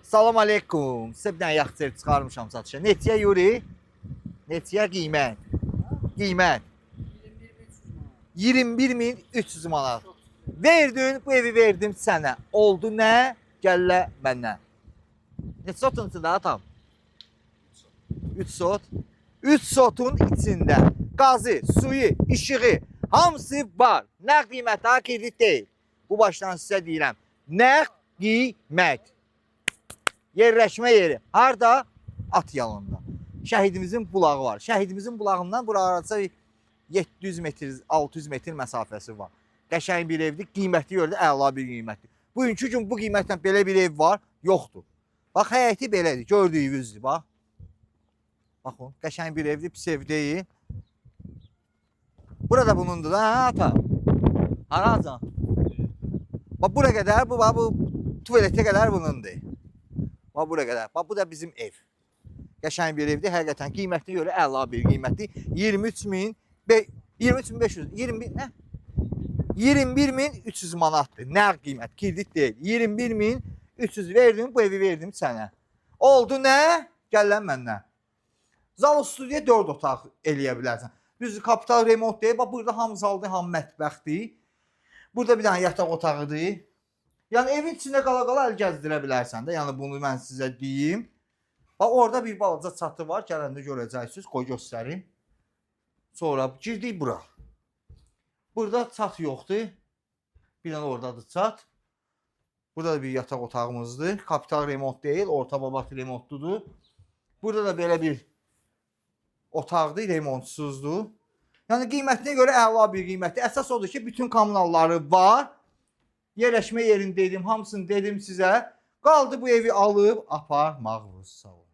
Salam aleykum. Sizə bir dənə yaxşı ev çıxarmışam satışa. Neçəyə Yuri? Neçəyə qiymət? Qiymət 21.300 manat. Verdin, bu evi verdim sənə. Oldu nə? Gəllə məndən. Neçə sotun içində atam? 3 sot. 3 sotun içində qazı, suyu, işığı hamısı var. Nə qiymət, daha kredit deyil. Bu başdan sizə deyirəm. Nə qiymət? Yerləşmə yeri. Harda? At yanında. Şəhidimizin bulağı var. Şəhidimizin bulağından bura arası 700 metr, 600 metr məsafəsi var. Qəşəng bir evdir. Qiyməti görə də əla bir qiymətdir. Bugünkü gün bu qiymətlə belə bir ev var, yoxdur. Bax, həyəti belədir. Gördüyünüzdür, bax. Baxın, qəşəng bir evdir, pis ev deyil. Burada bunundur da, hə, ata? Haracan? Bax, bura qədər, bu tuvaletə qədər bunundur. Bax, bura qədər. Bax, bu da bizim ev. Qəşəng bir evdir, həqiqətən qiymətinə görə əla bir qiymətdir. 21.300 manatdır. Nə qiymət? Kredit deyil. 21.300 verdim, bu evi verdim sənə. Oldu nə? Gəllən məndən. Zal studiya 4 otaq eləyə bilərsən. Düzdür, kapital remont deyil. Bax, burada ham zaldır, ham mətbəxdir. Burada bir dənə yataq otağıdır. Yəni, evin içində qala-qala əl gəzdirə bilərsən də. Yəni, bunu mən sizə deyim. Bax, orada bir balaca çatı var. Gələndə görəcəksiniz. Qoy göstərim. Sonra girdik bura. Burada çat yoxdur. Bir dənə oradadır çat. Burada da bir yataq otağımızdır. Kapital remont deyil. Orta babat remontludur. Burada da belə bir otaqdır. Remontsuzdur. Yəni, qiymətinə görə əla bir qiymətdir. Əsas odur ki, bütün kommunalları var. Yerləşmə yerini dedim. Hamısını dedim sizə. Qaldı bu evi alıb aparmağınız. Sağ olun.